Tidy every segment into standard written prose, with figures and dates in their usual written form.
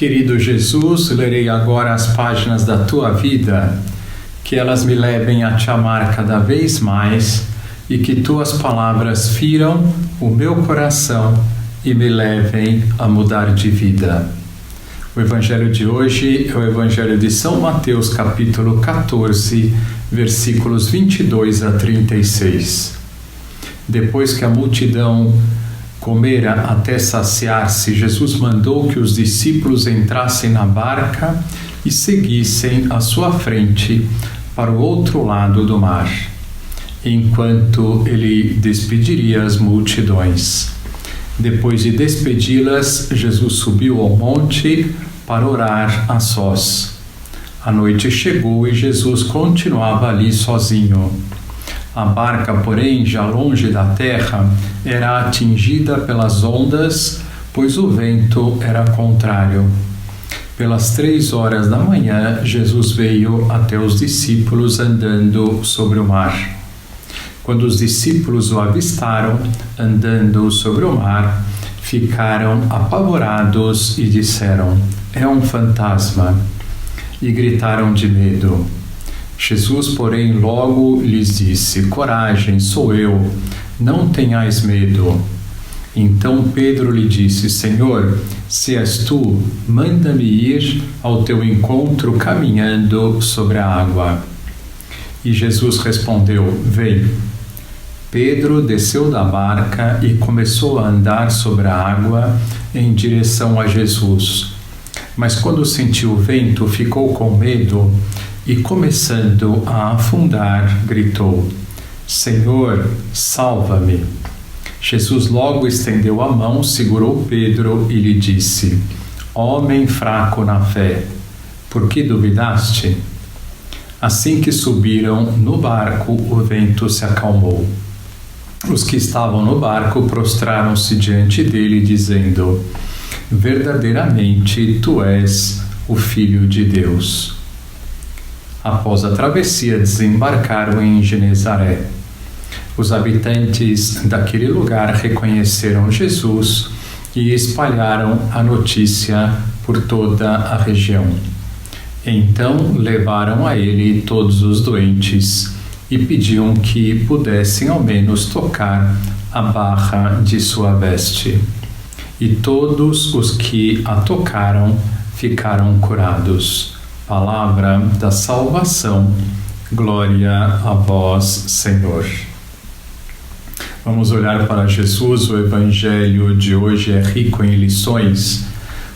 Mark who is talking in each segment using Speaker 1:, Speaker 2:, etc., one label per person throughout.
Speaker 1: Querido Jesus, lerei agora as páginas da Tua vida, que elas me levem a Te amar cada vez mais e que Tuas palavras firam o meu coração e me levem a mudar de vida. O Evangelho de hoje é o Evangelho de São Mateus, capítulo 14, versículos 22 a 36. Depois que a multidão comera até saciar-se, Jesus mandou que os discípulos entrassem na barca e seguissem à sua frente para o outro lado do mar, enquanto ele despediria as multidões. Depois de despedi-las, Jesus subiu ao monte para orar a sós. A noite chegou e Jesus continuava ali sozinho. A barca, porém, já longe da terra, era atingida pelas ondas, pois o vento era contrário. Pelas 3 horas da manhã, Jesus veio até os discípulos andando sobre o mar. Quando os discípulos o avistaram andando sobre o mar, ficaram apavorados e disseram: "É um fantasma!" e gritaram de medo. Jesus, porém, logo lhes disse: "Coragem, sou eu, não tenhais medo." Então Pedro lhe disse: "Senhor, se és tu, manda-me ir ao teu encontro caminhando sobre a água." E Jesus respondeu: "Vem." Pedro desceu da barca e começou a andar sobre a água em direção a Jesus. Mas quando sentiu o vento, ficou com medo e, começando a afundar, gritou: "Senhor, salva-me." Jesus logo estendeu a mão, segurou Pedro e lhe disse: "Homem fraco na fé, por que duvidaste?" Assim que subiram no barco, o vento se acalmou. Os que estavam no barco prostraram-se diante dele, dizendo: "Verdadeiramente tu és o Filho de Deus." Após a travessia, desembarcaram em Genezaré. Os habitantes daquele lugar reconheceram Jesus e espalharam a notícia por toda a região. Então levaram a ele todos os doentes e pediam que pudessem ao menos tocar a barra de sua veste. E todos os que a tocaram ficaram curados. Palavra da salvação. Glória a vós, Senhor. Vamos olhar para Jesus. O Evangelho de hoje é rico em lições.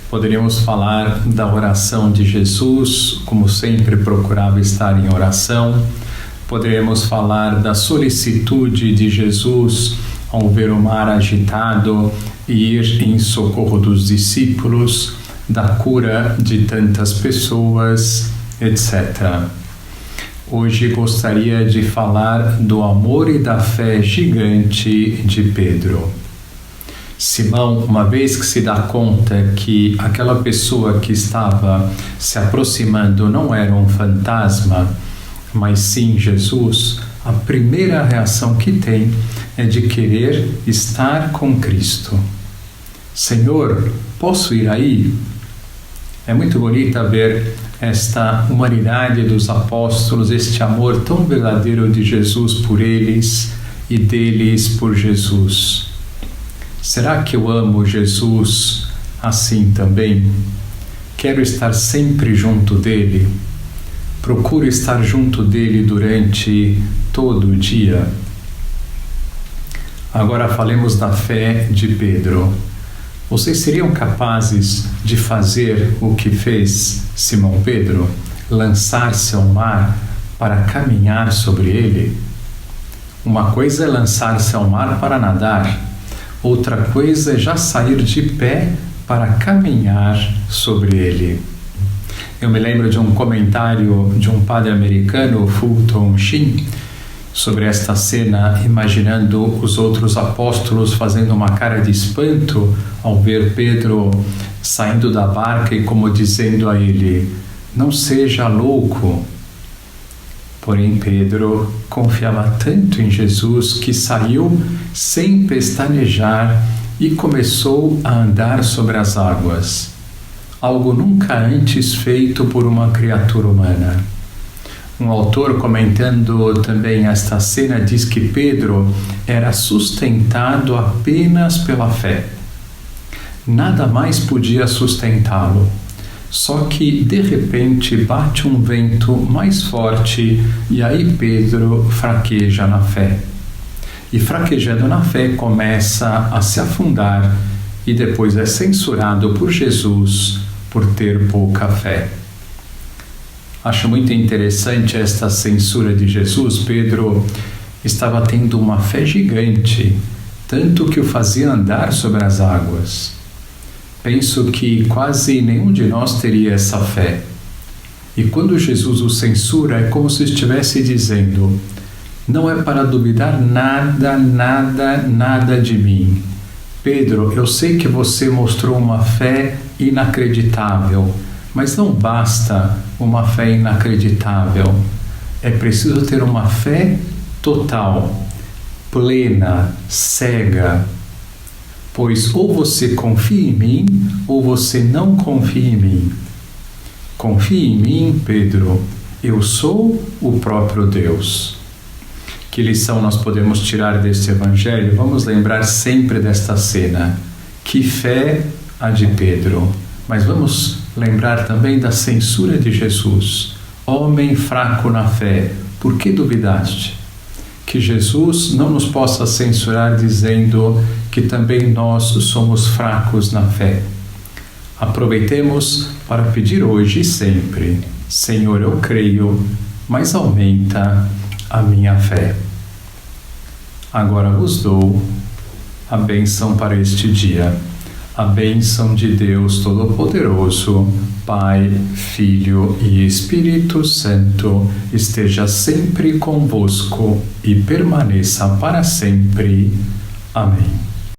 Speaker 1: Poderíamos falar da oração de Jesus, como sempre procurava estar em oração. Poderíamos falar da solicitude de Jesus ao ver o mar agitado e ir em socorro dos discípulos, da cura de tantas pessoas, etc. Hoje gostaria de falar do amor e da fé gigante de Pedro. Simão, uma vez que se dá conta que aquela pessoa que estava se aproximando não era um fantasma, mas sim Jesus, a primeira reação que tem é de querer estar com Cristo. "Senhor, posso ir aí?" É muito bonita ver esta humanidade dos apóstolos, este amor tão verdadeiro de Jesus por eles e deles por Jesus. Será que eu amo Jesus assim também? Quero estar sempre junto dele? Procuro estar junto dele durante todo o dia? Agora falemos da fé de Pedro. Vocês seriam capazes de fazer o que fez Simão Pedro? Lançar-se ao mar para caminhar sobre ele? Uma coisa é lançar-se ao mar para nadar, outra coisa é já sair de pé para caminhar sobre ele. Eu me lembro de um comentário de um padre americano, Fulton Sheen, sobre esta cena, imaginando os outros apóstolos fazendo uma cara de espanto ao ver Pedro saindo da barca e como dizendo a ele: "Não seja louco." Porém, Pedro confiava tanto em Jesus que saiu sem pestanejar e começou a andar sobre as águas. algo nunca antes feito por uma criatura humana. Um autor, comentando também esta cena, diz que Pedro era sustentado apenas pela fé. Nada mais podia sustentá-lo. Só que, de repente, bate um vento mais forte e aí Pedro fraqueja na fé. E fraquejando na fé, começa a se afundar e depois é censurado por Jesus por ter pouca fé. Acho muito interessante esta censura de Jesus. Pedro estava tendo uma fé gigante, tanto que o fazia andar sobre as águas. Penso que quase nenhum de nós teria essa fé. E quando Jesus o censura, é como se estivesse dizendo: não é para duvidar nada de mim. Pedro, eu sei que você mostrou uma fé inacreditável, mas não basta uma fé inacreditável. É preciso ter uma fé total, plena, cega. Pois ou você confia em mim, ou você não confia em mim. Confie em mim, Pedro, eu sou o próprio Deus. Que lição nós podemos tirar deste Evangelho? Vamos lembrar sempre desta cena. Que fé a de Pedro. Mas vamos lembrar também da censura de Jesus. Homem fraco na fé, por que duvidaste? Que Jesus não nos possa censurar dizendo que também nós somos fracos na fé. Aproveitemos para pedir hoje e sempre: Senhor, eu creio, mas aumenta a minha fé. Agora vos dou a bênção para este dia. A bênção de Deus Todo-Poderoso, Pai, Filho e Espírito Santo, esteja sempre convosco e permaneça para sempre. Amém.